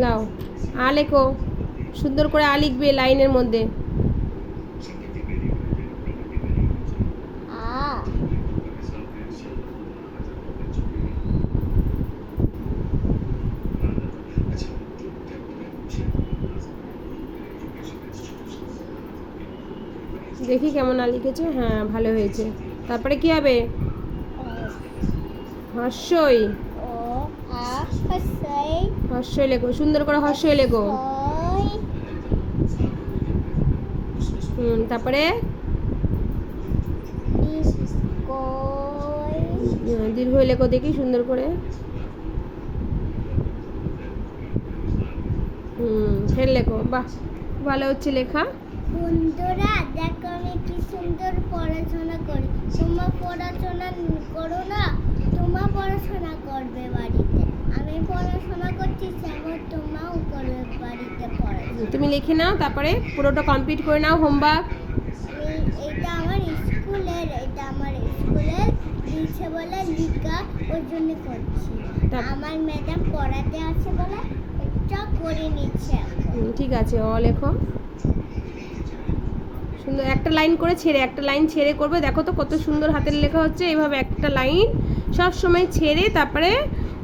লাও আ লেখো, সুন্দর করে আ লিখবে লাইনের মধ্যে। আ দেখি কেমন আ লিখেছো। হ্যাঁ, ভালো হয়েছে। তারপরে কি হবে? হর্ষই। ও আ হর্ষই হর্ষই লেখো, সুন্দর করে হর্ষই লেখো। হর্ষই তারপরে দীর্ঘই দীর্ঘই লেখো দেখি সুন্দর করে। ফের লেখো। বাহ, ভালো হচ্ছে লেখা। বন্ধুরা দেখো আমি কি সুন্দর পড়াশোনা করি। তোমরা পড়াশোনা করো না, তোমার পড়াশোনা করবে বাড়িতে। আমি পড়াশোনা করছি, সেমন তোমরাও করবে বাড়িতে পড়াশোনা। তুমি লিখে নাও, তারপরে পুরোটা কমপ্লিট করে নাও হোমওয়ার্ক। এটা আমার স্কুলের দিচ্ছে বলে লিখা, ওই জন্য করছি। আমার ম্যাডাম পড়াতে আছে বলে এটা করে নিচ্ছে এখন। ঠিক আছে, অ লেখো সুন্দর। একটা লাইন করে ছেড়ে, একটা লাইন ছেড়ে করবে। দেখো তো কত সুন্দর হাতের লেখা হচ্ছে। এইভাবে একটা লাইন সব সময় ছেড়ে তারপরে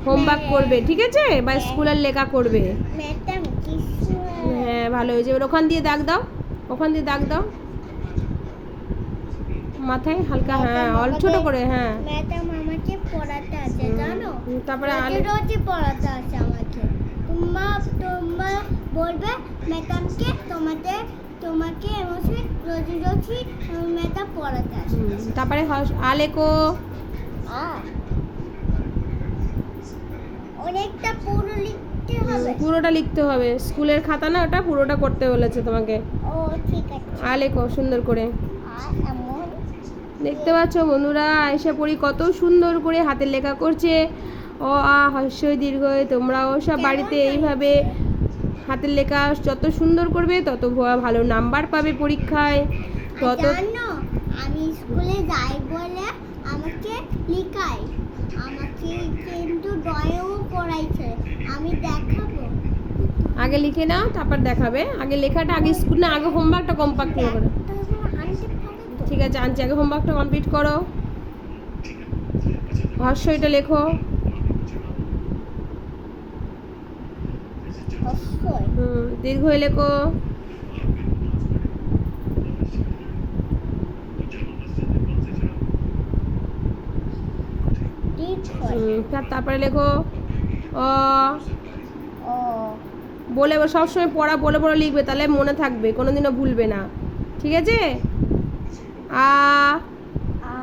হোমওয়ার্ক করবে, ঠিক আছে? বা স্কুলের লেখা করবে। ম্যাডাম কি হ্যাঁ, ভালো হয়েছে। এবার ওখান দিয়ে দাগ দাও, ওখান দিয়ে দাগ দাও মাথায় হালকা। হ্যাঁ, ছোট করে। হ্যাঁ, ম্যাডাম আমাকে পড়াতে আছে জানো। তারপরে রোজই পড়াতে আছে আমাকে। তোমরা বলবে ম্যাডামকে তোমাকে এমসে রোজি ম্যাডাম পড়াতে আছে। তারপরে আ লেখো। অনেকটা পুরো লিখতে হবে। পুরোটা লিখতে হবে, স্কুলের খাতা না ওটা, পুরোটা করতে বলেছে তোমাকে। ও ঠিক আছে। আ লেখো সুন্দর করে। এমন দেখতে পাচ্ছ বন্ধুরা, আয়েশা পরি কত সুন্দর করে হাতের লেখা করছে। অ আ হর্ষই দীর্ঘই। তোমরাও সব বাড়িতে এইভাবে হাতের লেখা যত সুন্দর করবে তত ভালো নাম্বার পাবে পরীক্ষায়। তত জানো আমি স্কুলে যাই বলে আমাকে লিখাই, আমাকে কিন্তু ড্রয়িংও করাইছে। আমি দেখাবো। আগে লিখে নাও, তারপর দেখাবে। আগে লেখাটা, আগে স্কুল না, আগে হোমওয়ার্কটা কমপ্লিট করো। ঠিক আছে, আনছি। আগে হোমওয়ার্কটা কমপ্লিট করো। হর্ষইটা লেখো। দীর্ঘই লেখো। তারপরে লেখো অ। ও বলে সবসময় পড়া বলে বলে লিখবে, তাহলে মনে থাকবে, কোনোদিনও ভুলবে না, ঠিক আছে? আ আ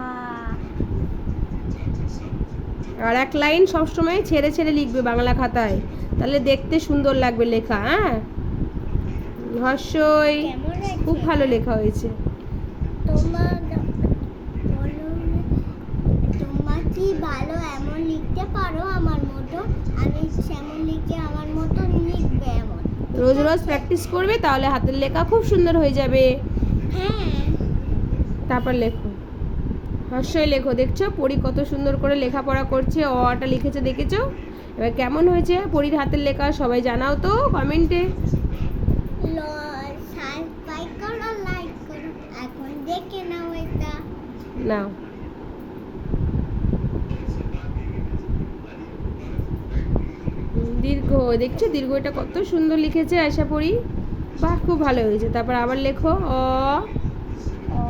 আর এক লাইন সবসময় ছেড়ে ছেড়ে লিখবে বাংলা খাতায়, তাহলে দেখতে সুন্দর লাগবে লেখা। হ্যাঁ, হর্ষই কেমন খুব ভালো লেখা হয়েছে। তোমার কি ভালো এমন লিখতে পারো আমার মতো? আমি সেমন লিখে আমার মতো লিখবে এমন। রোজ রোজ প্র্যাকটিস করবে, তাহলে হাতের লেখা খুব সুন্দর হয়ে যাবে। হ্যাঁ, তারপর লেখো, হর্ষই লেখো। দেখছো পরি কত সুন্দর করে লেখাপড়া করছে, অটা লিখেছে, দেখেছো? এবার কেমন হয়েছে পরির হাতের লেখা সবাই জানাও তো কমেন্টে। সাবস্ক্রাইব করো, লাইক করো। এখন দেখে নাও এটা। নাও, দীর্ঘ। দেখছো দীর্ঘটা কত সুন্দর লিখেছে আশা পরি। বাহ, খুব ভালো হয়েছে। তারপর আবার লেখো অ। ও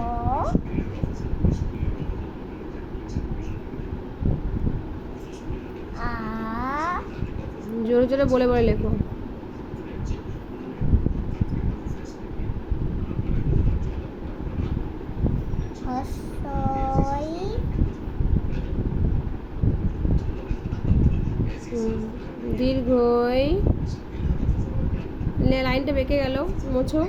আ জোরে জোরে বলে বলে লেখো। হর্ষই দীর্ঘই। লাইনটা বেঁকে গেল, মোছো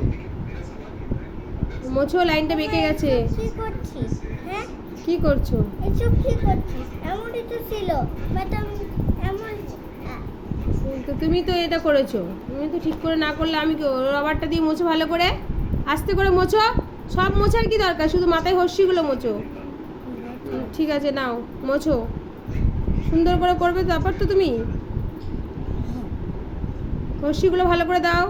মোছো, লাইনটা বেঁকে গেছে। কি করছিস? হ্যাঁ, কি করছো? এসব কি করছিস? এমনই তো ছিল ম্যাডাম, এমন। তো তুমি তো এটা করেছো, তুমি তো ঠিক করে না করলে আমি কি রবারটা দিয়ে মোছো ভালো করে, আস্তে করে মোছো। সব মোছার কি দরকার, শুধু মাথায় হর্ষিগুলো মোছো। ঠিক আছে, নাও মোছো, সুন্দর করে করবে তারপর তো তুমি। রশ্মিগুলো ভালো করে দাও,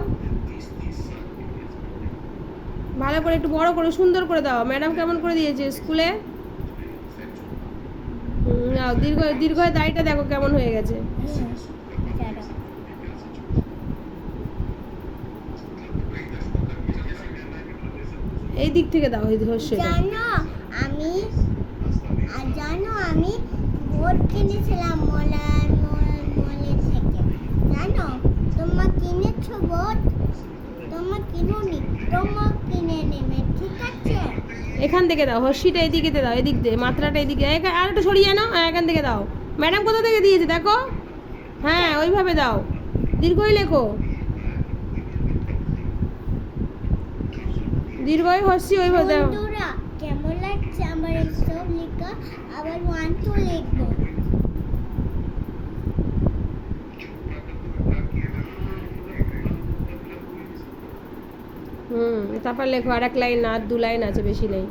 ভালো করে একটু বড় করে সুন্দর করে দাও। ম্যাডাম কেমন করে দিয়েছে স্কুলে? নাও দীর্ঘ দীর্ঘ দাড়িটা দেখো কেমন হয়ে গেছে। দাঁড়াও। এই দিক থেকে দাও এই রশ্মিটা। জানো আমি বোর্ড কিনেছিলাম মলে থেকে। জানো তোমরা কিনেছো বোর্ড? তোমরা কিনোনি, তোমরা কিনে নেবে, ঠিক আছে? এখান থেকে দাও, হর্ষিটা এদিকে দাও, এদিক দিয়ে মাত্রাটা এদিকে আর একটু সরিয়ে আনো। এখান থেকে দাও। ম্যাডাম কোথা থেকে দিয়েছে দেখো। হ্যাঁ ওইভাবে দাও, দীর্ঘই লেখো, দীর্ঘই হর্ষি ওইভাবে দাও। বন্ধুরা কেমন লাগছে আমার সব লেখা? আবার 1 2 লিখবো। তারপর লেখো আর এক লাইন, আর 2 লাইন আছে, বেশি নেই।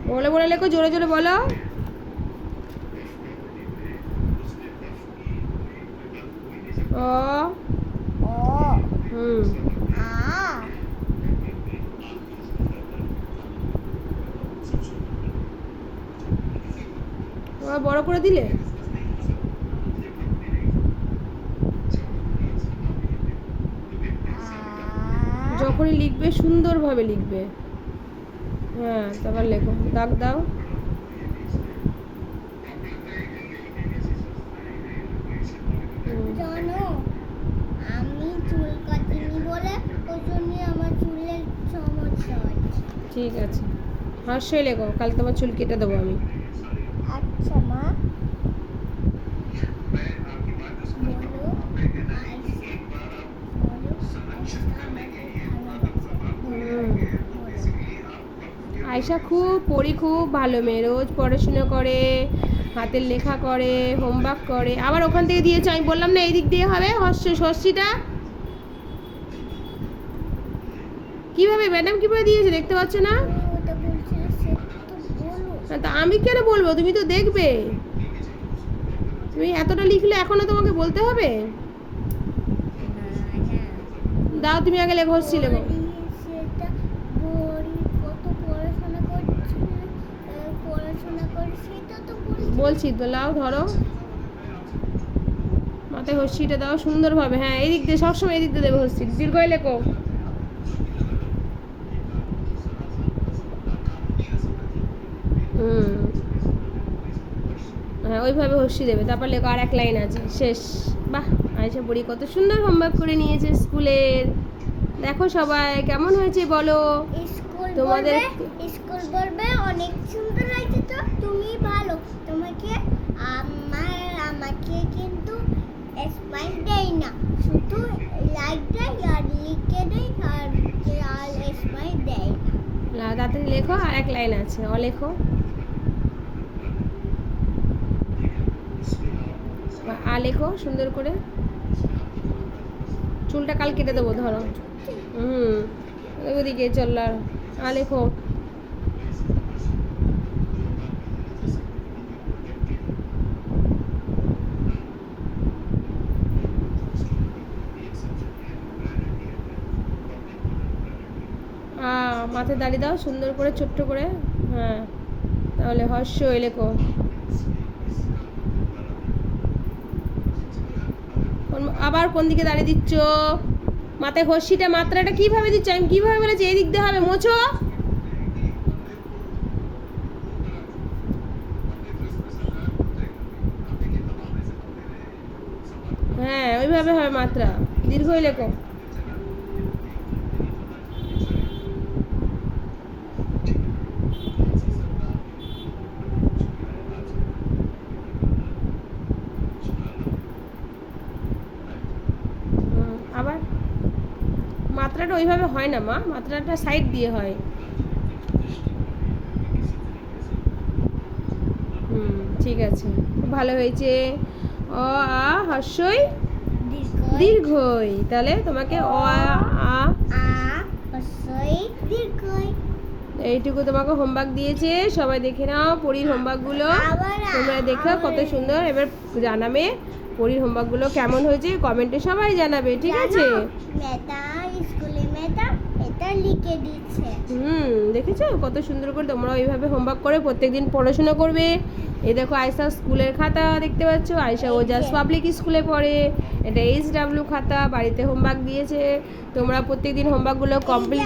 বলে বলে লেখো, জোরে জোরে বলো। ও ও হুম আ তোমার বড় করে দিলে। যখনই লিখবে সুন্দরভাবে লিখবে। হ্যাঁ তারপর লেখো, দাগ দাও। জানো আমি চুল কাটিনি বলে ওই জন্যই আমার চুলের সমস্যা হচ্ছে। ঠিক আছে, হাস্যই লেখো, কাল তোমার চুল কেটে দেবো আমি। আচ্ছা মা বলো। আয়শা খুব ভালো মেয়ে, রোজ পড়াশোনা করে, হাতের লেখা করে, হোমওয়ার্ক করে। আবার ওখান থেকে দিয়েছে, আমি বললাম না এই দিক দিয়ে হবে ষষ্ঠীটা। কিভাবে ম্যাডাম কিভাবে দিয়েছে দেখতে পাচ্ছ না? ওটা বলছিল সে তো বলো। তা আমি কেন বলবো, তুমি তো দেখবে। তুমি এতটা লিখলে এখনো তোমাকে বলতে হবে? দাও তুমি আগে লেখো, হচ্ছি লেখো। সেটা বড়ি কত পড়াশোনা করছে, পড়াশোনা করে সেটা তো বলছি তো, লাও ধরো, মাথায় হস্যিটা দাও সুন্দরভাবে। হ্যাঁ এই দিক দিয়ে, সবসময় এই দিক দিয়ে দেবে হস্যি। দীর্ঘই লেখো। হ্যাঁ ওইভাবে হস্যি দেবে, তারপর লেখো আর এক লাইন আছে, শেষ। বাহ, আয়শা পড়ি কত সুন্দর হোমওয়ার্ক করে নিয়েছে স্কুলের। দেখো সবাই কেমন হয়েছে বলো। তোমাদের স্কুল বলবে অনেক সুন্দর হয়েছে। তো তুমি ভালো, তোমাকে আমাকে কিন্তু স্মাইল দেয় না, শুধু লাইক দেয় আর লিখে দেয় আর স্মাইল দেয় না। তাড়াতাড়ি লেখো, আর এক লাইন আছে, লেখো। লেখো সুন্দর করে। চুলটা কাল কেটে দেবো, ধরো। ওদিকে চল, আর লেখো। মাথায় দাঁড়িয়ে দাও সুন্দর করে, ছোট্ট করে। হ্যাঁ তাহলে হর্ষ লেখো। আবার কোন দিকে দাঁড়িয়ে দিচ্ছ? মাথায় হর্ষিটা মাত্রাটা কিভাবে দিচ্ছ? আমি কিভাবে বলেছি এই দিক দিয়ে হবে, মোছো। হ্যাঁ ওইভাবে হবে মাত্রা। দীর্ঘই লেখো। আবার মাত্রাটা ওইভাবে হয় না মা, মাত্রাটা সাইড দিয়ে হয়। ঠিক আছে, খুব ভালো হয়েছে। হর্ষই দীর্ঘই। তাহলে তোমাকে এইটুকু তোমাকে হোমওয়ার্ক দিয়েছে, সবাই দেখে নাও পরীর হোমওয়ার্কগুলো। তোমরা দেখো কত সুন্দর। এবার জানাবে পরীর হোমওয়ার্কগুলো কেমন হয়েছে কমেন্টে সবাই জানাবে, ঠিক আছে? মেয়েটা স্কুলে মেয়েটা এটা লিখে দিচ্ছে। দেখেছো কত সুন্দর করে তোমরাও এইভাবে হোমওয়ার্ক করে প্রত্যেকদিন পড়াশোনা করবে। এই দেখো আয়শা স্কুলের খাতা দেখতে পাচ্ছ, আয়শা ওজাস পাবলিক স্কুলে পড়ে। এটা HW খাতা, বাড়িতে হোমওয়ার্ক দিয়েছে। তোমরা প্রত্যেকদিন হোমওয়ার্কগুলো কমপ্লিট